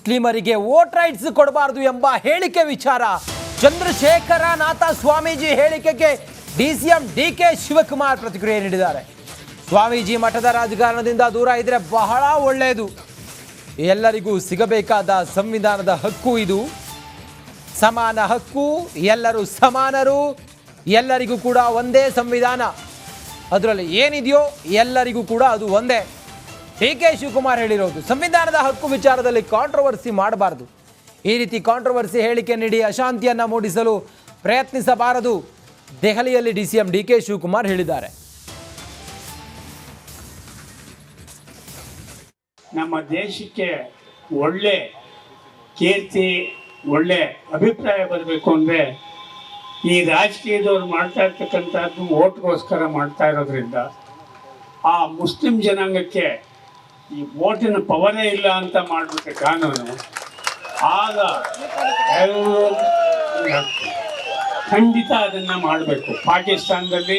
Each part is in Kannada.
ಮುಸ್ಲಿಮರಿಗೆ ವೋಟ್ ರೈಟ್ಸ್ ಕೊಡಬಾರದು ಎಂಬ ಹೇಳಿಕೆ ವಿಚಾರ ಚಂದ್ರಶೇಖರ ನಾಥ ಸ್ವಾಮೀಜಿ ಹೇಳಿಕೆಗೆ ಡಿಸಿಎಂ ಡಿಕೆ ಶಿವಕುಮಾರ್ ಪ್ರತಿಕ್ರಿಯೆ ನೀಡಿದ್ದಾರೆ. ಸ್ವಾಮೀಜಿ ಮಠದ ರಾಜಕಾರಣದಿಂದ ದೂರ ಇದ್ರೆ ಬಹಳ ಒಳ್ಳೆಯದು. ಎಲ್ಲರಿಗೂ ಸಿಗಬೇಕಾದ ಸಂವಿಧಾನದ ಹಕ್ಕು ಇದು. ಸಮಾನ ಹಕ್ಕು, ಎಲ್ಲರೂ ಸಮಾನರು, ಎಲ್ಲರಿಗೂ ಕೂಡ ಒಂದೇ ಸಂವಿಧಾನ. ಅದರಲ್ಲಿ ಏನಿದೆಯೋ ಎಲ್ಲರಿಗೂ ಕೂಡ ಅದು ಒಂದೇ. ಡಿಕೆ ಶಿವಕುಮಾರ್ ಹೇಳಿರೋದು ಸಂವಿಧಾನದ ಹಕ್ಕು ವಿಚಾರದಲ್ಲಿ ಕಾಂಟ್ರವರ್ಸಿ ಮಾಡಬಾರದು. ಈ ರೀತಿ ಕಾಂಟ್ರವರ್ಸಿ ಹೇಳಿಕೆ ನೀಡಿ ಅಶಾಂತಿಯನ್ನು ಮೂಡಿಸಲು ಪ್ರಯತ್ನಿಸಬಾರದು. ದೆಹಲಿಯಲ್ಲಿ ಡಿಸಿಎಂ ಡಿಕೆ ಶಿವಕುಮಾರ್ ಹೇಳಿದ್ದಾರೆ. ನಮ್ಮ ದೇಶಕ್ಕೆ ಒಳ್ಳೆ ಕೀರ್ತಿ, ಒಳ್ಳೆ ಅಭಿಪ್ರಾಯ ಬರಬೇಕು ಅಂದರೆ ಈ ರಾಜಕೀಯದವ್ರು ಮಾಡ್ತಾ ಇರ್ತಕ್ಕಂಥದ್ದು ಓಟ್ಗೋಸ್ಕರ ಮಾಡ್ತಾ ಇರೋದ್ರಿಂದ ಆ ಮುಸ್ಲಿಂ ಜನಾಂಗಕ್ಕೆ ಈ ಓಟಿನ ಪವರೇ ಇಲ್ಲ ಅಂತ ಮಾಡಿಬಿಟ್ರೆ ಕಾನೂನು, ಆಗ ಖಂಡಿತ ಅದನ್ನು ಮಾಡಬೇಕು. ಪಾಕಿಸ್ತಾನದಲ್ಲಿ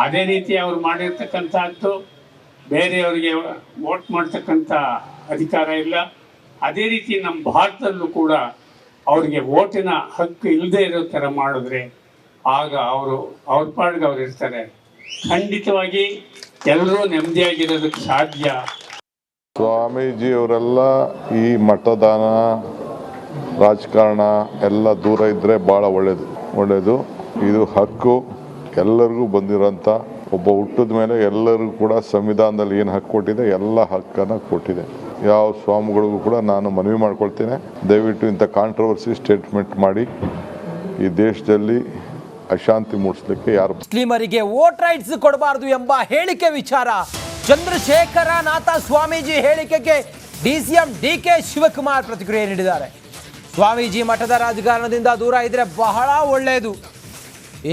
ಅದೇ ರೀತಿ ಅವ್ರು ಮಾಡಿರ್ತಕ್ಕಂಥದ್ದು, ಬೇರೆಯವರಿಗೆ ವೋಟ್ ಮಾಡ್ತಕ್ಕಂಥ ಅಧಿಕಾರ ಇಲ್ಲ. ಅದೇ ರೀತಿ ನಮ್ಮ ಭಾರತದಲ್ಲೂ ಕೂಡ ಅವರಿಗೆ ವೋಟಿನ ಹಕ್ಕು ಇಲ್ಲದೆ ಇರೋ ಥರ ಮಾಡಿದ್ರೆ ಆಗ ಅವ್ರ ಪಾಡಿಗೆ ಅವ್ರು ಇರ್ತಾರೆ. ಖಂಡಿತವಾಗಿ ಎಲ್ಲರೂ ನೆಮ್ಮದಿಯಾಗಿರೋದಕ್ಕೆ ಸಾಧ್ಯ. ಸ್ವಾಮೀಜಿಯವರೆಲ್ಲ ಈ ಮತದಾನ ರಾಜಕಾರಣ ಎಲ್ಲ ದೂರ ಇದ್ದರೆ ಭಾಳ ಒಳ್ಳೆಯದು. ಇದು ಹಕ್ಕು ಎಲ್ಲರಿಗೂ ಬಂದಿರೋಂಥ, ಒಬ್ಬ ಹುಟ್ಟಿದ ಮೇಲೆ ಎಲ್ಲರಿಗೂ ಕೂಡ ಸಂವಿಧಾನದಲ್ಲಿ ಏನು ಹಕ್ಕು ಕೊಟ್ಟಿದೆ ಎಲ್ಲ ಹಕ್ಕನ್ನು ಕೊಟ್ಟಿದೆ. ಯಾವ ಸ್ವಾಮಿಗಳಿಗೂ ಕೂಡ ನಾನು ಮನವಿ ಮಾಡ್ಕೊಳ್ತೇನೆ, ದಯವಿಟ್ಟು ಇಂಥ ಕಾಂಟ್ರವರ್ಸಿ ಸ್ಟೇಟ್ಮೆಂಟ್ ಮಾಡಿ ಈ ದೇಶದಲ್ಲಿ ಅಶಾಂತಿ ಮೂಡಿಸಲಿಕ್ಕೆ ಯಾರು. ಮುಸ್ಲಿಮರಿಗೆ ವೋಟ್ ರೈಟ್ಸ್ ಕೊಡಬಾರದು ಎಂಬ ಹೇಳಿಕೆ ವಿಚಾರ ಚಂದ್ರಶೇಖರ ನಾಥ ಸ್ವಾಮೀಜಿ ಹೇಳಿಕೆಗೆ ಡಿಸಿಎಂ ಡಿಕೆ ಶಿವಕುಮಾರ್ ಪ್ರತಿಕ್ರಿಯೆ ನೀಡಿದ್ದಾರೆ. ಸ್ವಾಮೀಜಿ ಮಠದ ರಾಜಕಾರಣದಿಂದ ದೂರ ಇದ್ರೆ ಬಹಳ ಒಳ್ಳೆಯದು.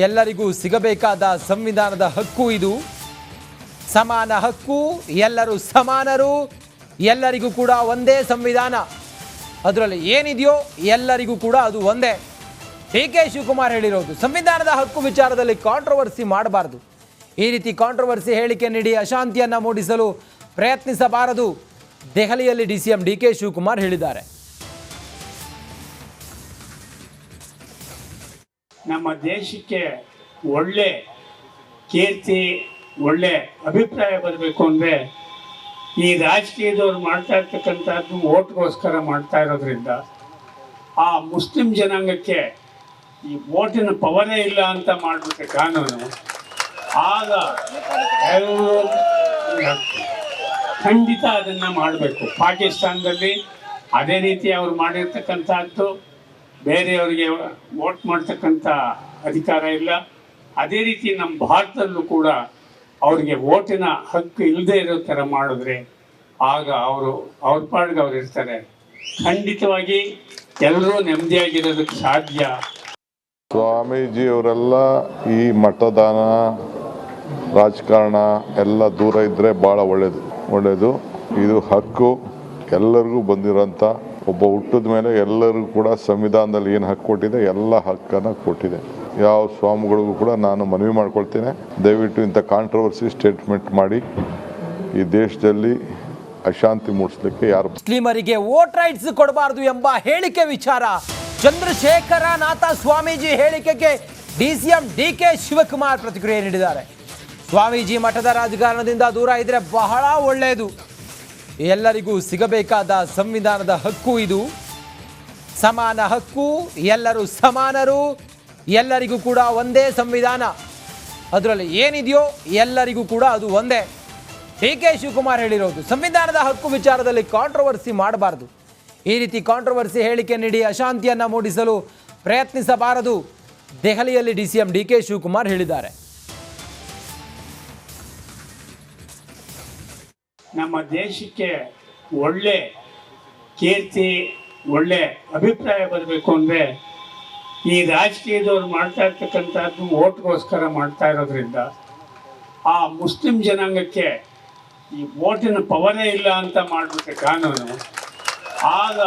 ಎಲ್ಲರಿಗೂ ಸಿಗಬೇಕಾದ ಸಂವಿಧಾನದ ಹಕ್ಕು ಇದು. ಸಮಾನ ಹಕ್ಕು, ಎಲ್ಲರೂ ಸಮಾನರು, ಎಲ್ಲರಿಗೂ ಕೂಡ ಒಂದೇ ಸಂವಿಧಾನ. ಅದರಲ್ಲಿ ಏನಿದೆಯೋ ಎಲ್ಲರಿಗೂ ಕೂಡ ಅದು ಒಂದೇ. ಡಿಕೆ ಶಿವಕುಮಾರ್ ಹೇಳಿರೋದು ಸಂವಿಧಾನದ ಹಕ್ಕು ವಿಚಾರದಲ್ಲಿ ಕಾಂಟ್ರವರ್ಸಿ ಮಾಡಬಾರದು. ಈ ರೀತಿ ಕಾಂಟ್ರವರ್ಸಿ ಹೇಳಿಕೆ ನೀಡಿ ಅಶಾಂತಿಯನ್ನು ಮೂಡಿಸಲು ಪ್ರಯತ್ನಿಸಬಾರದು. ದೆಹಲಿಯಲ್ಲಿ ಡಿಸಿಎಂ ಡಿಕೆ ಶಿವಕುಮಾರ್ ಹೇಳಿದ್ದಾರೆ. ನಮ್ಮ ದೇಶಕ್ಕೆ ಒಳ್ಳೆ ಕೀರ್ತಿ, ಒಳ್ಳೆ ಅಭಿಪ್ರಾಯ ಬರಬೇಕು ಅಂದರೆ ಈ ರಾಜಕೀಯದವ್ರು ಮಾಡ್ತಾ ಇರ್ತಕ್ಕಂಥದ್ದು ಓಟ್ಗೋಸ್ಕರ ಮಾಡ್ತಾ ಇರೋದ್ರಿಂದ ಆ ಮುಸ್ಲಿಂ ಜನಾಂಗಕ್ಕೆ ಈ ಓಟಿನ ಪವರೇ ಇಲ್ಲ ಅಂತ ಮಾಡಿಬಿಟ್ರೆ ಕಾನೂನು, ಆಗ ಖಂಡಿತ ಅದನ್ನು ಮಾಡಬೇಕು. ಪಾಕಿಸ್ತಾನದಲ್ಲಿ ಅದೇ ರೀತಿ ಅವ್ರು ಮಾಡಿರ್ತಕ್ಕಂಥದ್ದು, ಬೇರೆಯವರಿಗೆ ವೋಟ್ ಮಾಡ್ತಕ್ಕಂಥ ಅಧಿಕಾರ ಇಲ್ಲ. ಅದೇ ರೀತಿ ನಮ್ಮ ಭಾರತದಲ್ಲೂ ಕೂಡ ಅವರಿಗೆ ವೋಟಿನ ಹಕ್ಕು ಇಲ್ಲದೆ ಇರೋ ಥರ ಮಾಡಿದ್ರೆ ಆಗ ಅವ್ರ ಪಾಡಿಗೆ ಅವ್ರು ಇರ್ತಾರೆ. ಖಂಡಿತವಾಗಿ ಎಲ್ಲರೂ ನೆಮ್ಮದಿಯಾಗಿರೋದಕ್ಕೆ ಸಾಧ್ಯ. ಸ್ವಾಮೀಜಿಯವರೆಲ್ಲ ಈ ಮತದಾನ ರಾಜಕಾರಣ ಎಲ್ಲ ದೂರ ಇದ್ದರೆ ಭಾಳ ಒಳ್ಳೆಯದು. ಇದು ಹಕ್ಕು ಎಲ್ಲರಿಗೂ ಬಂದಿರೋಂಥ, ಒಬ್ಬ ಹುಟ್ಟಿದ ಮೇಲೆ ಎಲ್ಲರಿಗೂ ಕೂಡ ಸಂವಿಧಾನದಲ್ಲಿ ಏನು ಹಕ್ಕು ಕೊಟ್ಟಿದೆ ಎಲ್ಲ ಹಕ್ಕನ್ನು ಕೊಟ್ಟಿದೆ. ಯಾವ ಸ್ವಾಮಿಗಳಿಗೂ ಕೂಡ ನಾನು ಮನವಿ ಮಾಡ್ಕೊಳ್ತೇನೆ, ದಯವಿಟ್ಟು ಇಂಥ ಕಾಂಟ್ರವರ್ಸಿ ಸ್ಟೇಟ್ಮೆಂಟ್ ಮಾಡಿ ಈ ದೇಶದಲ್ಲಿ ಅಶಾಂತಿ ಮೂಡಿಸಲಿಕ್ಕೆ ಯಾರು. ಮುಸ್ಲಿಮರಿಗೆ ವೋಟ್ ರೈಟ್ಸ್ ಕೊಡಬಾರದು ಎಂಬ ಹೇಳಿಕೆ ವಿಚಾರ ಚಂದ್ರಶೇಖರ ನಾಥ ಸ್ವಾಮೀಜಿ ಹೇಳಿಕೆಗೆ ಡಿಸಿಎಂ ಡಿಕೆ ಶಿವಕುಮಾರ್ ಪ್ರತಿಕ್ರಿಯೆ ನೀಡಿದ್ದಾರೆ. ಸ್ವಾಮೀಜಿ ಮಠದ ರಾಜಕಾರಣದಿಂದ ದೂರ ಇದ್ರೆ ಬಹಳ ಒಳ್ಳೆಯದು. ಎಲ್ಲರಿಗೂ ಸಿಗಬೇಕಾದ ಸಂವಿಧಾನದ ಹಕ್ಕು ಇದು. ಸಮಾನ ಹಕ್ಕು, ಎಲ್ಲರೂ ಸಮಾನರು, ಎಲ್ಲರಿಗೂ ಕೂಡ ಒಂದೇ ಸಂವಿಧಾನ. ಅದರಲ್ಲಿ ಏನಿದೆಯೋ ಎಲ್ಲರಿಗೂ ಕೂಡ ಅದು ಒಂದೇ. ಡಿಕೆ ಶಿವಕುಮಾರ್ ಹೇಳಿರೋದು ಸಂವಿಧಾನದ ಹಕ್ಕು ವಿಚಾರದಲ್ಲಿ ಕಾಂಟ್ರವರ್ಸಿ ಮಾಡಬಾರದು. ಈ ರೀತಿ ಕಾಂಟ್ರವರ್ಸಿ ಹೇಳಿಕೆ ನೀಡಿ ಅಶಾಂತಿಯನ್ನು ಮೂಡಿಸಲು ಪ್ರಯತ್ನಿಸಬಾರದು. ದೆಹಲಿಯಲ್ಲಿ ಡಿಸಿಎಂ ಡಿಕೆ ಶಿವಕುಮಾರ್ ಹೇಳಿದ್ದಾರೆ. ನಮ್ಮ ದೇಶಕ್ಕೆ ಒಳ್ಳೆ ಕೀರ್ತಿ, ಒಳ್ಳೆ ಅಭಿಪ್ರಾಯ ಬರಬೇಕು ಅಂದರೆ ಈ ರಾಜಕೀಯದವ್ರು ಮಾಡ್ತಾ ಇರ್ತಕ್ಕಂಥದ್ದು ಓಟ್ಗೋಸ್ಕರ ಮಾಡ್ತಾ ಇರೋದ್ರಿಂದ ಆ ಮುಸ್ಲಿಂ ಜನಾಂಗಕ್ಕೆ ಈ ವೋಟಿನ ಪವರೇ ಇಲ್ಲ ಅಂತ ಮಾಡಿಬಿಟ್ರೆ ಕಾನೂನು, ಆಗ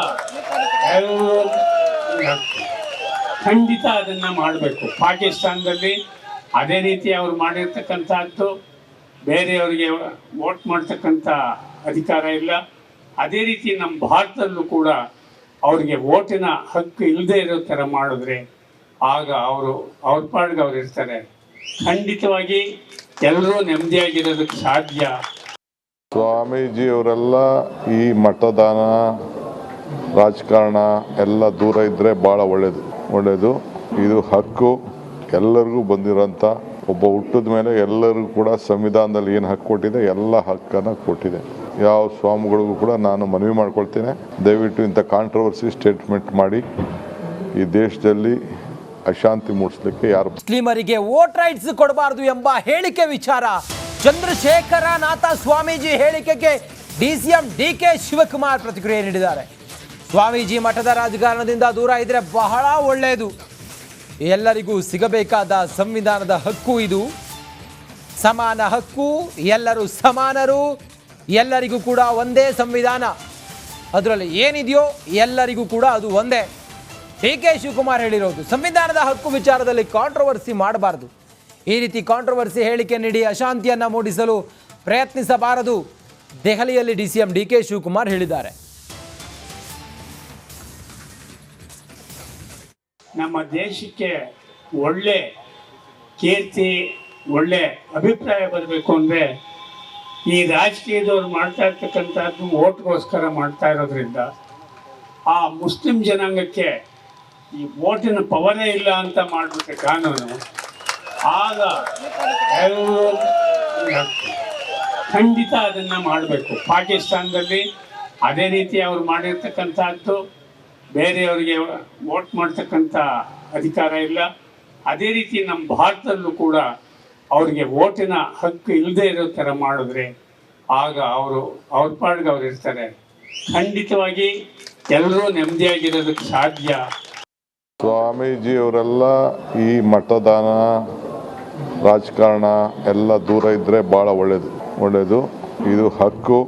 ಖಂಡಿತ ಅದನ್ನು ಮಾಡಬೇಕು. ಪಾಕಿಸ್ತಾನದಲ್ಲಿ ಅದೇ ರೀತಿ ಅವ್ರು ಮಾಡಿರ್ತಕ್ಕಂಥದ್ದು, ಬೇರೆಯವರಿಗೆ ವೋಟ್ ಮಾಡ್ತಕ್ಕಂಥ ಅಧಿಕಾರ ಇಲ್ಲ. ಅದೇ ರೀತಿ ನಮ್ಮ ಭಾರತದಲ್ಲೂ ಕೂಡ ಅವ್ರಿಗೆ ಓಟಿನ ಹಕ್ಕು ಇಲ್ಲದೆ ಇರೋ ಥರ ಮಾಡಿದ್ರೆ ಆಗ ಅವ್ರ ಪಾಡ್ಗೆ ಅವ್ರು ಇರ್ತಾರೆ. ಖಂಡಿತವಾಗಿ ಎಲ್ಲರೂ ನೆಮ್ಮದಿಯಾಗಿರೋದಕ್ಕೆ ಸಾಧ್ಯ. ಸ್ವಾಮೀಜಿಯವರೆಲ್ಲ ಈ ಮತದಾನ ರಾಜಕಾರಣ ಎಲ್ಲ ದೂರ ಇದ್ದರೆ ಭಾಳ ಒಳ್ಳೆಯದು. ಇದು ಹಕ್ಕು ಎಲ್ಲರಿಗೂ ಬಂದಿರೋಂಥ ಒಬ್ಬ ಹುಟ್ಟಿದ ಮೇಲೆ ಎಲ್ಲರಿಗೂ ಕೂಡ ಸಂವಿಧಾನದಲ್ಲಿ ಏನು ಹಕ್ಕು ಕೊಟ್ಟಿದೆ ಎಲ್ಲ ಹಕ್ಕನ್ನು ಕೊಟ್ಟಿದೆ. ಯಾವ ಸ್ವಾಮಿಗಳಿಗೂ ಕೂಡ ನಾನು ಮನವಿ ಮಾಡ್ಕೊಳ್ತೇನೆ, ದಯವಿಟ್ಟು ಇಂಥ ಕಾಂಟ್ರವರ್ಸಿ ಸ್ಟೇಟ್ಮೆಂಟ್ ಮಾಡಿ ಈ ದೇಶದಲ್ಲಿ ಅಶಾಂತಿ ಮೂಡಿಸ್ಲಿಕ್ಕೆ ಯಾರು ಮುಸ್ಲಿಮರಿಗೆ ವೋಟ್ ರೈಟ್ಸ್ ಕೊಡಬಾರದು ಎಂಬ ಹೇಳಿಕೆ ವಿಚಾರ ಚಂದ್ರಶೇಖರ ನಾಥ ಸ್ವಾಮೀಜಿ ಹೇಳಿಕೆಗೆ ಡಿಸಿಎಂ ಡಿಕೆ ಶಿವಕುಮಾರ್ ಪ್ರತಿಕ್ರಿಯೆ ನೀಡಿದ್ದಾರೆ. ಸ್ವಾಮೀಜಿ ಮಠದ ರಾಜಕಾರಣದಿಂದ ದೂರ ಇದ್ರೆ ಬಹಳ ಒಳ್ಳೆಯದು. ಎಲ್ಲರಿಗೂ ಸಿಗಬೇಕಾದ ಸಂವಿಧಾನದ ಹಕ್ಕು ಇದು. ಸಮಾನ ಹಕ್ಕು, ಎಲ್ಲರೂ ಸಮಾನರು, ಎಲ್ಲರಿಗೂ ಕೂಡ ಒಂದೇ ಸಂವಿಧಾನ. ಅದರಲ್ಲಿ ಏನಿದೆಯೋ ಎಲ್ಲರಿಗೂ ಕೂಡ ಅದು ಒಂದೇ. ಡಿಕೆ ಶಿವಕುಮಾರ್ ಹೇಳಿರೋದು ಸಂವಿಧಾನದ ಹಕ್ಕು ವಿಚಾರದಲ್ಲಿ ಕಾಂಟ್ರವರ್ಸಿ ಮಾಡಬಾರದು. ಈ ರೀತಿ ಕಾಂಟ್ರವರ್ಸಿ ಹೇಳಿಕೆ ನೀಡಿ ಅಶಾಂತಿಯನ್ನು ಮೂಡಿಸಲು ಪ್ರಯತ್ನಿಸಬಾರದು. ದೆಹಲಿಯಲ್ಲಿ ಡಿಸಿಎಂ ಡಿಕೆ ಶಿವಕುಮಾರ್ ಹೇಳಿದ್ದಾರೆ. ನಮ್ಮ ದೇಶಕ್ಕೆ ಒಳ್ಳೆ ಕೀರ್ತಿ, ಒಳ್ಳೆ ಅಭಿಪ್ರಾಯ ಬರಬೇಕು ಅಂದರೆ ಈ ರಾಜಕೀಯದವ್ರು ಮಾಡ್ತಾ ಇರ್ತಕ್ಕಂಥದ್ದು ಓಟ್ಗೋಸ್ಕರ ಮಾಡ್ತಾ ಇರೋದ್ರಿಂದ ಆ ಮುಸ್ಲಿಂ ಜನಾಂಗಕ್ಕೆ ಈ ಓಟಿನ ಪವರೇ ಇಲ್ಲ ಅಂತ ಮಾಡಿಬಿಟ್ರೆ ಕಾನೂನು, ಆಗ ಎಲ್ಲರೂ ಖಂಡಿತ ಅದನ್ನು ಮಾಡಬೇಕು. ಪಾಕಿಸ್ತಾನದಲ್ಲಿ ಅದೇ ರೀತಿ ಅವ್ರು ಮಾಡಿರ್ತಕ್ಕಂಥದ್ದು, ಬೇರೆಯವರಿಗೆ ವೋಟ್ ಮಾಡ್ತಕ್ಕಂಥ ಅಧಿಕಾರ ಇಲ್ಲ. ಅದೇ ರೀತಿ ನಮ್ಮ ಭಾರತದಲ್ಲೂ ಕೂಡ ಅವ್ರಿಗೆ ವೋಟಿನ ಹಕ್ಕು ಇಲ್ಲದೆ ಇರೋ ಥರ ಮಾಡಿದ್ರೆ ಆಗ ಅವ್ರ ಪಾಡ್ಗೆ ಅವ್ರು ಇರ್ತಾರೆ. ಖಂಡಿತವಾಗಿ ಎಲ್ಲರೂ ನೆಮ್ಮದಿಯಾಗಿರೋದಕ್ಕೆ ಸಾಧ್ಯ. ಸ್ವಾಮೀಜಿಯವರೆಲ್ಲ ಈ ಮತದಾನ ರಾಜಕಾರಣ ಎಲ್ಲ ದೂರ ಇದ್ದರೆ ಭಾಳ ಒಳ್ಳೆಯದು. ಇದು ಹಕ್ಕು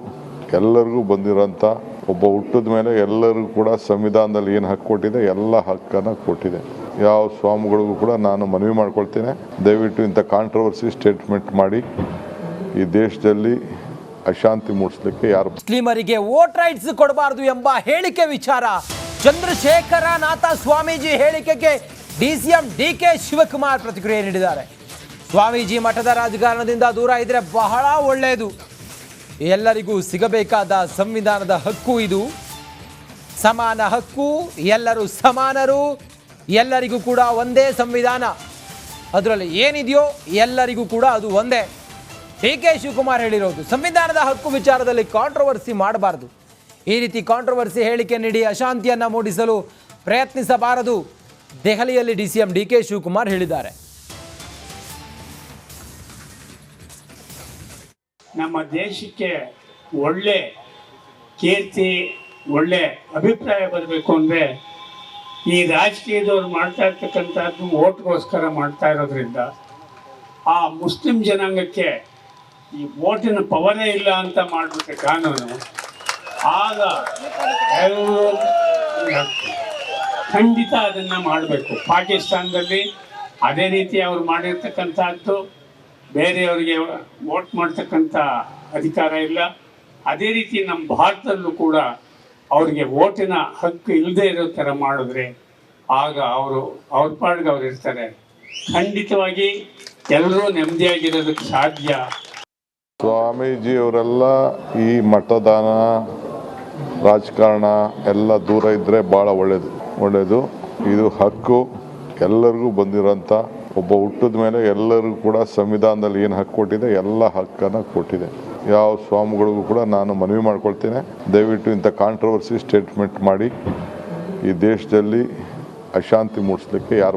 ಎಲ್ಲರಿಗೂ ಬಂದಿರೋಂಥ ಒಬ್ಬ ಹುಟ್ಟಿದ ಮೇಲೆ ಎಲ್ಲರಿಗೂ ಕೂಡ ಸಂವಿಧಾನದಲ್ಲಿ ಏನು ಹಕ್ಕು ಕೊಟ್ಟಿದೆ ಎಲ್ಲ ಹಕ್ಕನ್ನು ಕೊಟ್ಟಿದೆ. ಯಾವ ಸ್ವಾಮಿಗಳಿಗೂ ಕೂಡ ನಾನು ಮನವಿ ಮಾಡ್ಕೊಳ್ತೇನೆ, ದಯವಿಟ್ಟು ಇಂಥ ಕಾಂಟ್ರವರ್ಸಿ ಸ್ಟೇಟ್ಮೆಂಟ್ ಮಾಡಿ ಈ ದೇಶದಲ್ಲಿ ಅಶಾಂತಿ ಮೂಡಿಸ್ಲಿಕ್ಕೆ ಯಾರು ಮುಸ್ಲಿಮರಿಗೆ ವೋಟ್ ರೈಟ್ಸ್ ಕೊಡಬಾರದು ಎಂಬ ಹೇಳಿಕೆ ವಿಚಾರ ಚಂದ್ರಶೇಖರ ನಾಥ ಸ್ವಾಮೀಜಿ ಹೇಳಿಕೆಗೆ ಡಿಸಿಎಂ ಡಿಕೆ ಶಿವಕುಮಾರ್ ಪ್ರತಿಕ್ರಿಯೆ ನೀಡಿದ್ದಾರೆ. ಸ್ವಾಮೀಜಿ ಮಠದ ರಾಜಕಾರಣದಿಂದ ದೂರ ಇದ್ರೆ ಬಹಳ ಒಳ್ಳೆಯದು. ಎಲ್ಲರಿಗೂ ಸಿಗಬೇಕಾದ ಸಂವಿಧಾನದ ಹಕ್ಕು ಇದು. ಸಮಾನ ಹಕ್ಕು, ಎಲ್ಲರೂ ಸಮಾನರು, ಎಲ್ಲರಿಗೂ ಕೂಡ ಒಂದೇ ಸಂವಿಧಾನ. ಅದರಲ್ಲಿ ಏನಿದೆಯೋ ಎಲ್ಲರಿಗೂ ಕೂಡ ಅದು ಒಂದೇ. ಡಿಕೆ ಶಿವಕುಮಾರ್ ಹೇಳಿರೋದು ಸಂವಿಧಾನದ ಹಕ್ಕು ವಿಚಾರದಲ್ಲಿ ಕಾಂಟ್ರವರ್ಸಿ ಮಾಡಬಾರದು. ಈ ರೀತಿ ಕಾಂಟ್ರವರ್ಸಿ ಹೇಳಿಕೆ ನೀಡಿ ಅಶಾಂತಿಯನ್ನು ಮೂಡಿಸಲು ಪ್ರಯತ್ನಿಸಬಾರದು. ದೆಹಲಿಯಲ್ಲಿ ಡಿಸಿಎಂ ಡಿಕೆ ಶಿವಕುಮಾರ್ ಹೇಳಿದ್ದಾರೆ. ನಮ್ಮ ದೇಶಕ್ಕೆ ಒಳ್ಳೆ ಕೀರ್ತಿ, ಒಳ್ಳೆ ಅಭಿಪ್ರಾಯ ಬರಬೇಕು ಅಂದರೆ ಈ ರಾಜಕೀಯದವ್ರು ಮಾಡ್ತಾ ಇರ್ತಕ್ಕಂಥದ್ದು ಓಟ್ಗೋಸ್ಕರ ಮಾಡ್ತಾ ಇರೋದ್ರಿಂದ ಆ ಮುಸ್ಲಿಂ ಜನಾಂಗಕ್ಕೆ ಈ ಓಟಿನ ಪವರೇ ಇಲ್ಲ ಅಂತ ಮಾಡಿಬಿಟ್ರೆ ಕಾನೂನು, ಆಗ ಎಲ್ಲರೂ ಖಂಡಿತ ಅದನ್ನು ಮಾಡಬೇಕು. ಪಾಕಿಸ್ತಾನದಲ್ಲಿ ಅದೇ ರೀತಿ ಅವ್ರು ಮಾಡಿರ್ತಕ್ಕಂಥದ್ದು, ಬೇರೆಯವರಿಗೆ ವೋಟ್ ಮಾಡ್ತಕ್ಕಂಥ ಅಧಿಕಾರ ಇಲ್ಲ. ಅದೇ ರೀತಿ ನಮ್ಮ ಭಾರತದಲ್ಲೂ ಕೂಡ ಅವ್ರಿಗೆ ವೋಟಿನ ಹಕ್ಕು ಇಲ್ಲದೆ ಇರೋ ಥರ ಮಾಡಿದ್ರೆ ಆಗ ಅವ್ರ ಪಾಡ್ಗೆ ಅವ್ರು ಇರ್ತಾರೆ. ಖಂಡಿತವಾಗಿ ಎಲ್ಲರೂ ನೆಮ್ಮದಿಯಾಗಿರೋದಕ್ಕೆ ಸಾಧ್ಯ. ಸ್ವಾಮೀಜಿಯವರೆಲ್ಲ ಈ ಮತದಾನ ರಾಜಕಾರಣ ಎಲ್ಲ ದೂರ ಇದ್ದರೆ ಭಾಳ ಒಳ್ಳೆಯದು. ಇದು ಹಕ್ಕು ಎಲ್ಲರಿಗೂ ಬಂದಿರೋಂಥ ಒಬ್ಬ ಹುಟ್ಟಿದ ಮೇಲೆ ಎಲ್ಲರಿಗೂ ಕೂಡ ಸಂವಿಧಾನದಲ್ಲಿ ಏನು ಹಕ್ಕು ಕೊಟ್ಟಿದೆ ಎಲ್ಲ ಹಕ್ಕನ್ನು ಕೊಟ್ಟಿದೆ. ಯಾವ ಸ್ವಾಮಿಗಳಿಗೂ ಕೂಡ ನಾನು ಮನವಿ ಮಾಡ್ಕೊಳ್ತೇನೆ, ದಯವಿಟ್ಟು ಇಂಥ ಕಾಂಟ್ರವರ್ಸಿ ಸ್ಟೇಟ್ಮೆಂಟ್ ಮಾಡಿ ಈ ದೇಶದಲ್ಲಿ ಅಶಾಂತಿ ಮೂಡಿಸ್ಲಿಕ್ಕೆ ಯಾರು